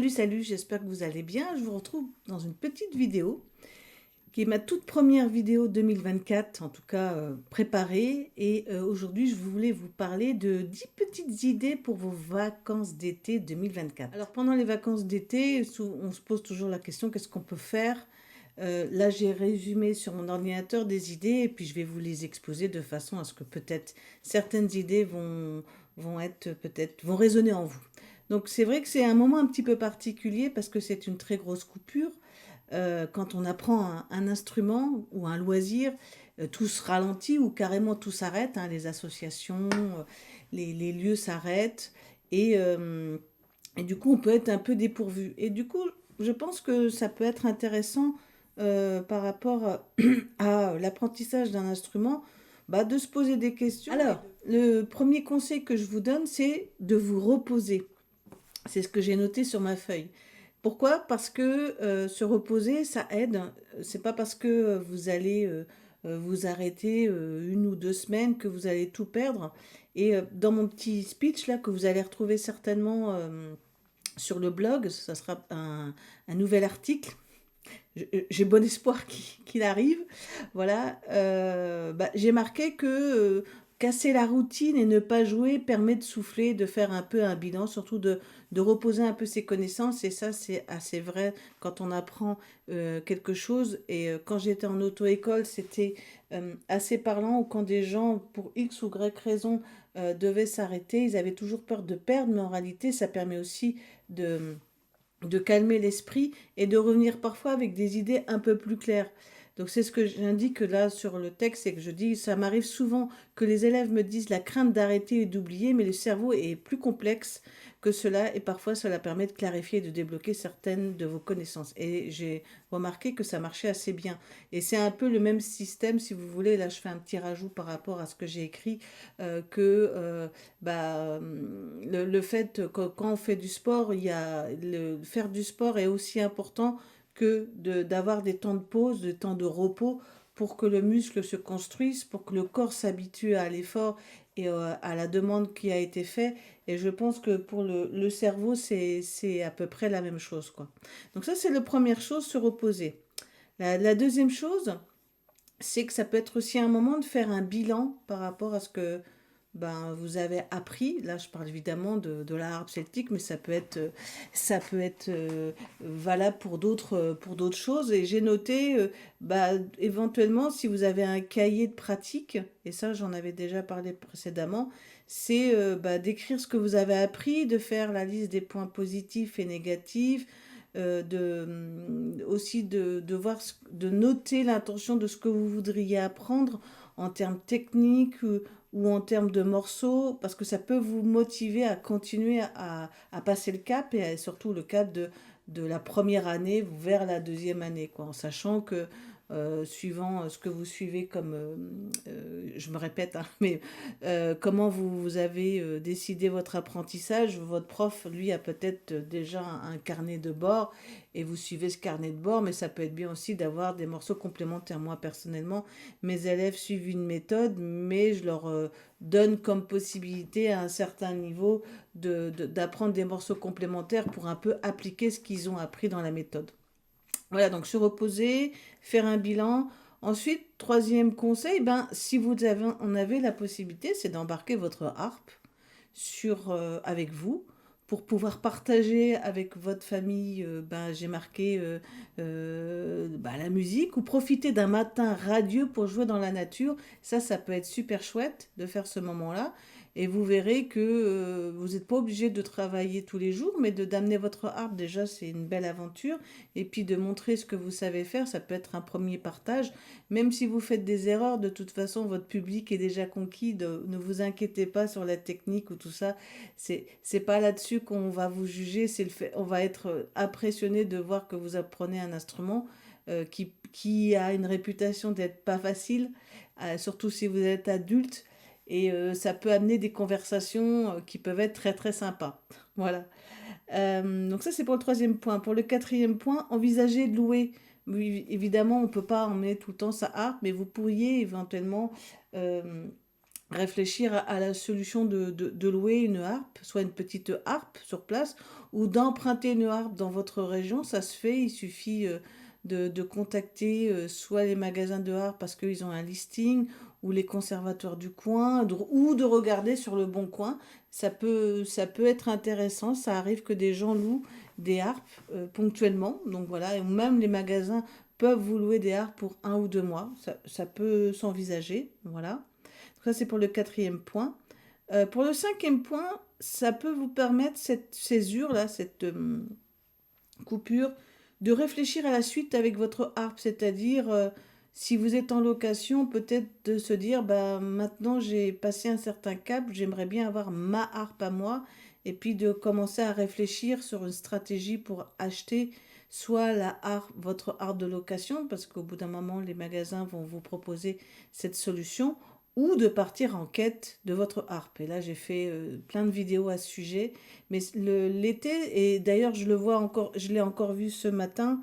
Salut, j'espère que vous allez bien. Je vous retrouve dans une petite vidéo qui est ma toute première vidéo 2024, en tout cas préparée. Et aujourd'hui, je voulais vous parler de 10 petites idées pour vos vacances d'été 2024. Alors pendant les vacances d'été, on se pose toujours la question, qu'est-ce qu'on peut faire? Là, j'ai résumé sur mon ordinateur des idées et puis je vais vous les exposer de façon à ce que peut-être certaines idées vont résonner en vous. Donc c'est vrai que c'est un moment un petit peu particulier parce que c'est une très grosse coupure. Quand on apprend un instrument ou un loisir, tout se ralentit ou carrément tout s'arrête, hein, les associations, les lieux s'arrêtent et du coup on peut être un peu dépourvu. Et du coup, je pense que ça peut être intéressant par rapport à l'apprentissage d'un instrument, de se poser des questions. Alors, le premier conseil que je vous donne, c'est de vous reposer. C'est ce que j'ai noté sur ma feuille. Pourquoi? Parce que se reposer, ça aide. C'est pas parce que vous allez vous arrêter 1 ou 2 semaines que vous allez tout perdre. Et dans mon petit speech là, que vous allez retrouver certainement sur le blog, ça sera un nouvel article. J'ai bon espoir qu'il arrive. Voilà. J'ai marqué que casser la routine et ne pas jouer permet de souffler, de faire un peu un bilan, surtout de reposer un peu ses connaissances. Et ça, c'est assez vrai quand on apprend quelque chose. Et quand j'étais en auto-école, c'était assez parlant, ou quand des gens, pour X ou Y raison, devaient s'arrêter, ils avaient toujours peur de perdre, mais en réalité, ça permet aussi de calmer l'esprit et de revenir parfois avec des idées un peu plus claires. Donc c'est ce que j'indique là sur le texte, c'est que je dis, ça m'arrive souvent que les élèves me disent la crainte d'arrêter et d'oublier, mais le cerveau est plus complexe que cela et parfois cela permet de clarifier et de débloquer certaines de vos connaissances. Et j'ai remarqué que ça marchait assez bien. Et c'est un peu le même système, si vous voulez, là je fais un petit rajout par rapport à ce que j'ai écrit, le fait que quand on fait du sport, faire du sport est aussi important que d'avoir des temps de pause, des temps de repos pour que le muscle se construise, pour que le corps s'habitue à l'effort et à la demande qui a été faite. Et je pense que pour le cerveau, c'est à peu près la même chose, quoi. Donc ça, c'est la première chose, se reposer. La deuxième chose, c'est que ça peut être aussi un moment de faire un bilan par rapport à ce que vous avez appris. Là, je parle évidemment de la harpe celtique, mais ça peut être valable pour d'autres choses. Et j'ai noté, éventuellement, si vous avez un cahier de pratique, et ça, j'en avais déjà parlé précédemment, c'est d'écrire ce que vous avez appris, de faire la liste des points positifs et négatifs, aussi de voir, de noter l'intention de ce que vous voudriez apprendre en termes techniques ou en termes de morceaux, parce que ça peut vous motiver à continuer à passer le cap, et surtout le cap de la première année vers la deuxième année, quoi, en sachant que suivant ce que vous suivez comme, je me répète, hein, mais comment vous avez décidé votre apprentissage, votre prof, lui, a peut-être déjà un carnet de bord et vous suivez ce carnet de bord, mais ça peut être bien aussi d'avoir des morceaux complémentaires. Moi, personnellement, mes élèves suivent une méthode, mais je leur donne comme possibilité à un certain niveau d'apprendre des morceaux complémentaires pour un peu appliquer ce qu'ils ont appris dans la méthode. Voilà, donc se reposer, faire un bilan. Ensuite, troisième conseil, si en avez la possibilité, c'est d'embarquer votre harpe avec vous pour pouvoir partager avec votre famille, j'ai marqué la musique, ou profiter d'un matin radieux pour jouer dans la nature. Ça peut être super chouette de faire ce moment-là. Et vous verrez que vous n'êtes pas obligé de travailler tous les jours, mais d'amener votre harpe, déjà, c'est une belle aventure. Et puis de montrer ce que vous savez faire, ça peut être un premier partage. Même si vous faites des erreurs, de toute façon, votre public est déjà conquis. Ne vous inquiétez pas sur la technique ou tout ça. C'est pas là-dessus qu'on va vous juger. C'est le fait, on va être impressionné de voir que vous apprenez un instrument qui a une réputation d'être pas facile, surtout si vous êtes adulte. Et ça peut amener des conversations qui peuvent être très très sympas. Voilà. Donc ça, c'est pour le troisième point. Pour le quatrième point, envisager de louer. Oui, évidemment, on ne peut pas emmener tout le temps sa harpe, mais vous pourriez éventuellement réfléchir à la solution de louer une harpe, soit une petite harpe sur place, ou d'emprunter une harpe dans votre région. Ça se fait, il suffit de contacter soit les magasins de harpe parce qu'ils ont un listing, ou les conservatoires du coin, ou de regarder sur le Bon Coin. Ça peut être intéressant, ça arrive que des gens louent des harpes ponctuellement, donc voilà, et même les magasins peuvent vous louer des harpes pour 1 ou 2 mois, ça peut s'envisager, voilà. Ça, c'est pour le quatrième point. Pour le cinquième point, ça peut vous permettre, cette césure-là, cette coupure, de réfléchir à la suite avec votre harpe. C'est-à-dire, si vous êtes en location, peut-être de se dire, bah, maintenant j'ai passé un certain cap, j'aimerais bien avoir ma harpe à moi. Et puis de commencer à réfléchir sur une stratégie pour acheter soit la harpe, votre harpe de location, parce qu'au bout d'un moment, les magasins vont vous proposer cette solution, ou de partir en quête de votre harpe. Et là, j'ai fait plein de vidéos à ce sujet. Mais l'été, et d'ailleurs, je le vois encore, je l'ai encore vu ce matin,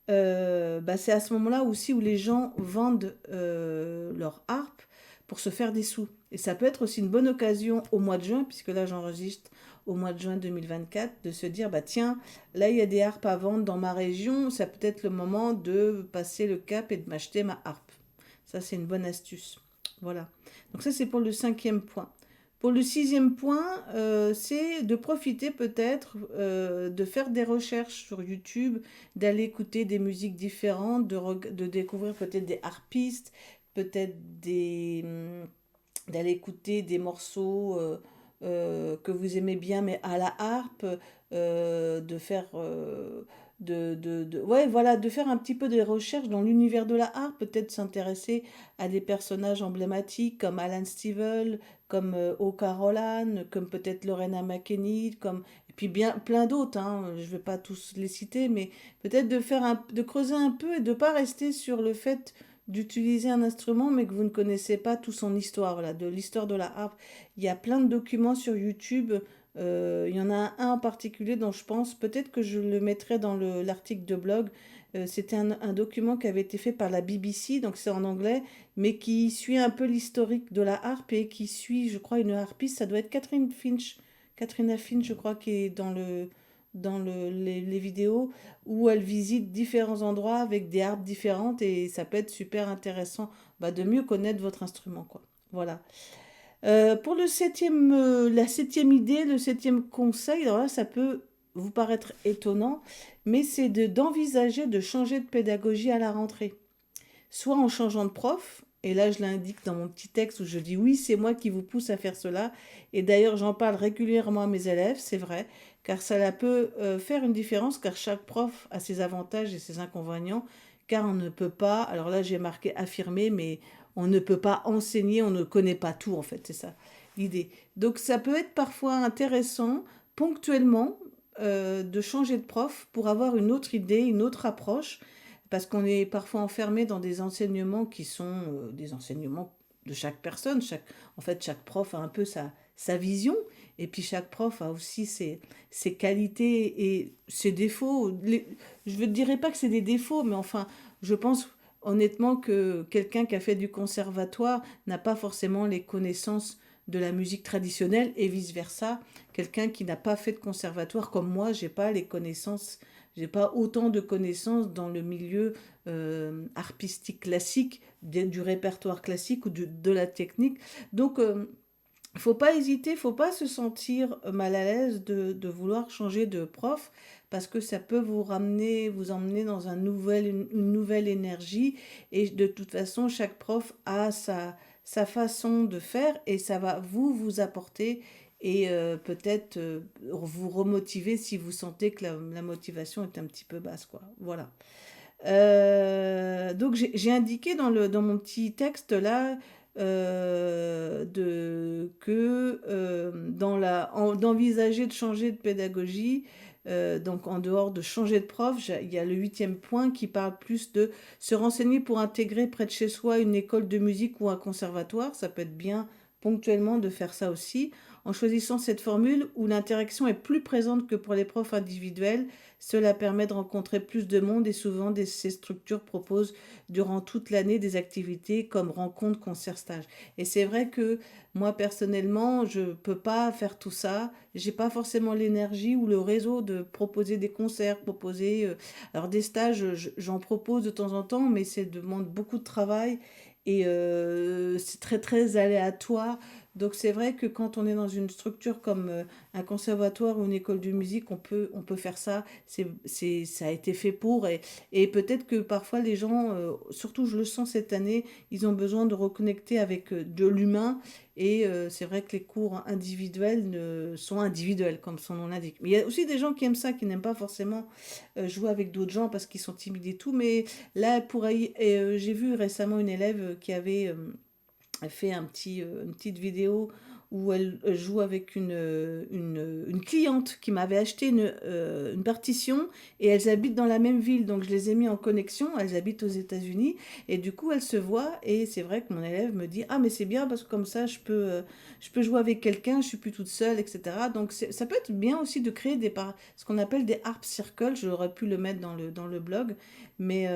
bah, c'est à ce moment-là aussi où les gens vendent leur harpe pour se faire des sous. Et ça peut être aussi une bonne occasion au mois de juin, puisque là, j'enregistre au mois de juin 2024, de se dire, bah tiens, là, il y a des harpes à vendre dans ma région, ça peut être le moment de passer le cap et de m'acheter ma harpe. Ça, c'est une bonne astuce. Voilà. Donc ça, c'est pour le cinquième point. Pour le sixième point, c'est de profiter peut-être de faire des recherches sur YouTube, d'aller écouter des musiques différentes, de découvrir peut-être des harpistes, peut-être d'aller écouter des morceaux que vous aimez bien, mais à la harpe, de faire ouais, voilà, de faire un petit peu des recherches dans l'univers de la harpe, peut-être s'intéresser à des personnages emblématiques comme Alan Stivell, comme O'Carolan, comme peut-être Lorena McKennitt, comme et puis bien plein d'autres, hein, je ne vais pas tous les citer, mais peut-être de creuser un peu et de pas rester sur le fait d'utiliser un instrument mais que vous ne connaissez pas tout son histoire, voilà, de l'histoire de la harpe. Il y a plein de documents sur YouTube. Il y en a un en particulier dont je pense, peut-être que je le mettrai dans l'article de blog. C'était un document qui avait été fait par la BBC, donc c'est en anglais, mais qui suit un peu l'historique de la harpe et qui suit, je crois, une harpiste. Ça doit être Katrina Finch, je crois, qui est les vidéos où elle visite différents endroits avec des harpes différentes et ça peut être super intéressant bah, de mieux connaître votre instrument, quoi. Voilà. Pour la septième idée, le septième conseil, alors là, ça peut vous paraître étonnant, mais c'est d'envisager de changer de pédagogie à la rentrée. Soit en changeant de prof, et là je l'indique dans mon petit texte où je dis oui, c'est moi qui vous pousse à faire cela, et d'ailleurs j'en parle régulièrement à mes élèves, c'est vrai, car ça peut faire une différence, car chaque prof a ses avantages et ses inconvénients, car on ne peut pas, alors là j'ai marqué affirmer, mais on ne peut pas enseigner, on ne connaît pas tout en fait, c'est ça l'idée. Donc ça peut être parfois intéressant, ponctuellement, de changer de prof pour avoir une autre idée, une autre approche, parce qu'on est parfois enfermé dans des enseignements qui sont des enseignements de chaque personne. En fait, chaque prof a un peu sa vision, et puis chaque prof a aussi ses qualités et ses défauts. Je ne dirais pas que c'est des défauts, mais enfin, je pense honnêtement que quelqu'un qui a fait du conservatoire n'a pas forcément les connaissances de la musique traditionnelle et vice-versa. Quelqu'un qui n'a pas fait de conservatoire comme moi, j'ai pas les connaissances, j'ai pas autant de connaissances dans le milieu harpistique classique, du répertoire classique ou de la technique. Donc, faut pas hésiter, faut pas se sentir mal à l'aise de vouloir changer de prof parce que ça peut vous emmener dans une nouvelle énergie et de toute façon, chaque prof a sa façon de faire et ça va vous apporter et peut-être vous remotiver si vous sentez que la motivation est un petit peu basse, quoi. Voilà. Donc j'ai indiqué dans mon petit texte là d'envisager de changer de pédagogie. Donc en dehors de changer de prof, il y a le huitième point qui parle plus de se renseigner pour intégrer près de chez soi une école de musique ou un conservatoire. Ça peut être bien ponctuellement de faire ça aussi. En choisissant cette formule où l'interaction est plus présente que pour les profs individuels, cela permet de rencontrer plus de monde et souvent ces structures proposent durant toute l'année des activités comme rencontres, concerts, stages. Et c'est vrai que moi personnellement, je ne peux pas faire tout ça. J'ai pas forcément l'énergie ou le réseau de proposer des concerts, alors des stages, j'en propose de temps en temps, mais ça demande beaucoup de travail et c'est très très aléatoire. Donc c'est vrai que quand on est dans une structure comme un conservatoire ou une école de musique, on peut faire ça. Ça a été fait pour et peut-être que parfois les gens, surtout je le sens cette année, ils ont besoin de reconnecter avec de l'humain et c'est vrai que les cours individuels sont individuels comme son nom l'indique. Mais il y a aussi des gens qui aiment ça, qui n'aiment pas forcément jouer avec d'autres gens parce qu'ils sont timides et tout. Mais là, j'ai vu récemment une élève qui avait fait une petite vidéo où elle joue avec une cliente qui m'avait acheté une partition et elles habitent dans la même ville. Donc je les ai mis en connexion, elles habitent aux États-Unis et du coup elles se voient et c'est vrai que mon élève me dit ah mais c'est bien parce que comme ça je peux jouer avec quelqu'un, je suis plus toute seule, etc. Donc ça peut être bien aussi de créer ce qu'on appelle des harp circles, j'aurais pu le mettre dans le blog, mais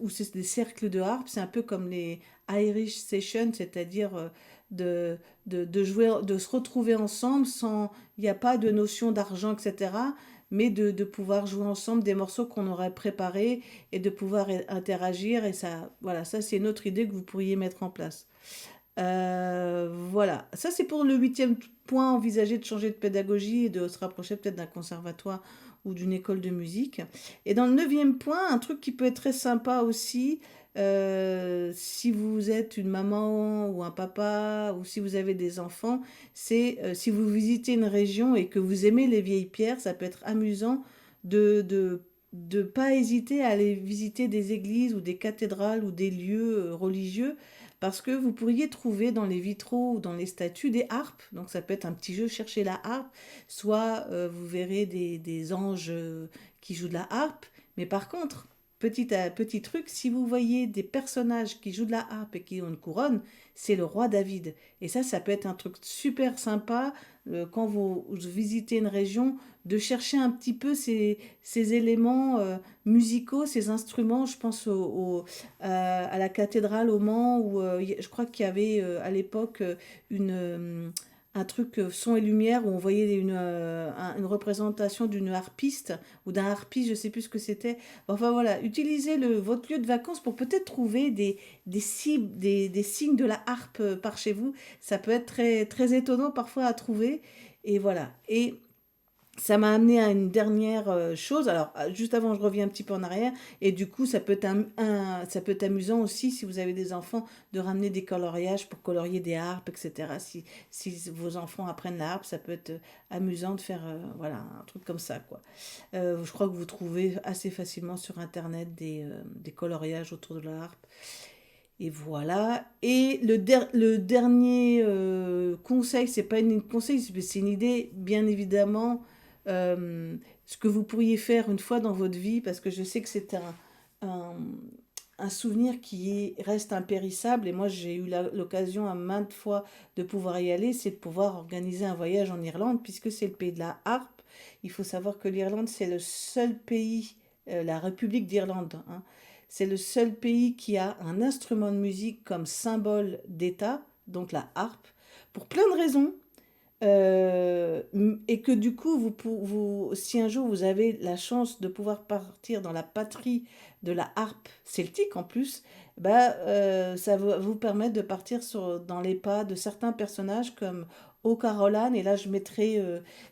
où c'est des cercles de harpe, c'est un peu comme les Irish Session, c'est-à-dire de jouer, de se retrouver ensemble sans, il n'y a pas de notion d'argent, etc. Mais de pouvoir jouer ensemble des morceaux qu'on aurait préparés et de pouvoir interagir. Et ça, voilà, ça c'est une autre idée que vous pourriez mettre en place. Voilà, ça c'est pour le huitième point, envisager de changer de pédagogie et de se rapprocher peut-être d'un conservatoire ou d'une école de musique. Et dans le neuvième point, un truc qui peut être très sympa aussi, si vous êtes une maman ou un papa ou si vous avez des enfants, c'est si vous visitez une région et que vous aimez les vieilles pierres, ça peut être amusant de pas hésiter à aller visiter des églises ou des cathédrales ou des lieux religieux parce que vous pourriez trouver dans les vitraux ou dans les statues des harpes. Donc ça peut être un petit jeu, chercher la harpe. Soit vous verrez des anges qui jouent de la harpe. Mais par contre, petit truc, si vous voyez des personnages qui jouent de la harpe et qui ont une couronne, c'est le roi David. Et ça peut être un truc super sympa quand vous visitez une région, de chercher un petit peu ces éléments musicaux, ces instruments. Je pense à la cathédrale au Mans où je crois qu'il y avait à l'époque une, un truc son et lumière où on voyait une représentation d'une harpiste ou d'un harpiste, je sais plus ce que c'était. Enfin voilà, utilisez votre lieu de vacances pour peut-être trouver des cibles, des signes de la harpe par chez vous. Ça peut être très, très étonnant parfois à trouver. Et voilà. Et ça m'a amené à une dernière chose. Alors, juste avant, je reviens un petit peu en arrière. Et du coup, ça peut être ça peut être amusant aussi si vous avez des enfants de ramener des coloriages pour colorier des harpes, etc. Si vos enfants apprennent la harpe, ça peut être amusant de faire voilà, un truc comme ça, quoi. Je crois que vous trouvez assez facilement sur Internet des coloriages autour de la harpe. Et voilà. Et le dernier conseil, c'est pas une conseil, c'est une idée, bien évidemment, ce que vous pourriez faire une fois dans votre vie, parce que je sais que c'est un, un souvenir reste impérissable. Et moi, j'ai eu l'occasion à maintes fois de pouvoir y aller, c'est de pouvoir organiser un voyage en Irlande, puisque c'est le pays de la harpe. Il faut savoir que l'Irlande, c'est le seul pays, la République d'Irlande, hein, c'est le seul pays qui a un instrument de musique comme symbole d'État, donc la harpe, pour plein de raisons. Et que du coup, si un jour vous avez la chance de pouvoir partir dans la patrie de la harpe celtique en plus, bah, ça va vous permettre de partir dans les pas de certains personnages comme O'Carolan. Et là, je mettrai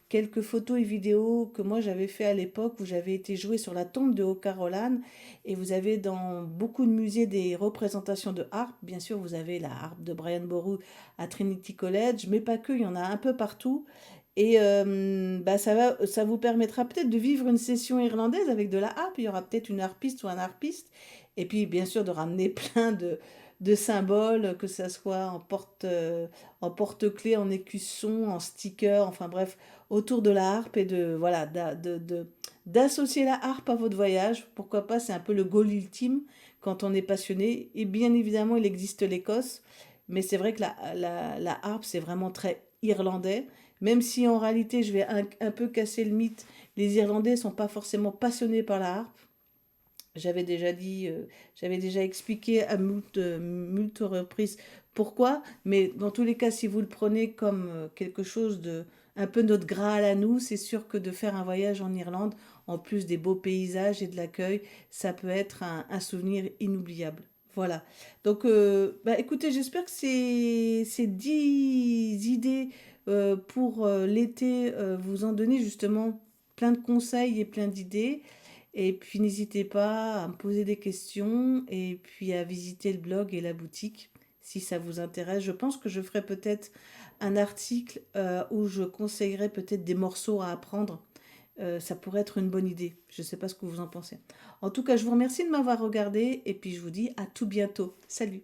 quelques photos et vidéos que moi j'avais fait à l'époque où j'avais été jouer sur la tombe de O'Carolan. Et vous avez dans beaucoup de musées des représentations de harpe. Bien sûr, vous avez la harpe de Brian Boru à Trinity College, mais pas que, il y en a un peu partout. Et bah, ça vous permettra peut-être de vivre une session irlandaise avec de la harpe. Il y aura peut-être une harpiste ou un harpiste. Et puis, bien sûr, de ramener plein de symboles, que ça soit en porte-clés, en écusson, en sticker, enfin bref, autour de la harpe et voilà, d'associer la harpe à votre voyage. Pourquoi pas, c'est un peu le goal ultime quand on est passionné. Et bien évidemment, il existe l'Écosse, mais c'est vrai que la harpe, c'est vraiment très irlandais. Même si en réalité, je vais un peu casser le mythe, les Irlandais ne sont pas forcément passionnés par la harpe. J'avais déjà expliqué à moult reprises pourquoi, mais dans tous les cas, si vous le prenez comme quelque chose de un peu notre Graal à nous, c'est sûr que de faire un voyage en Irlande, en plus des beaux paysages et de l'accueil, ça peut être un souvenir inoubliable. Voilà. Donc, bah, écoutez, j'espère que ces 10 idées pour l'été vous ont donné justement plein de conseils et plein d'idées. Et puis n'hésitez pas à me poser des questions et puis à visiter le blog et la boutique si ça vous intéresse. Je pense que je ferai peut-être un article où je conseillerais peut-être des morceaux à apprendre. Ça pourrait être une bonne idée. Je ne sais pas ce que vous en pensez. En tout cas, je vous remercie de m'avoir regardé et puis je vous dis à tout bientôt. Salut!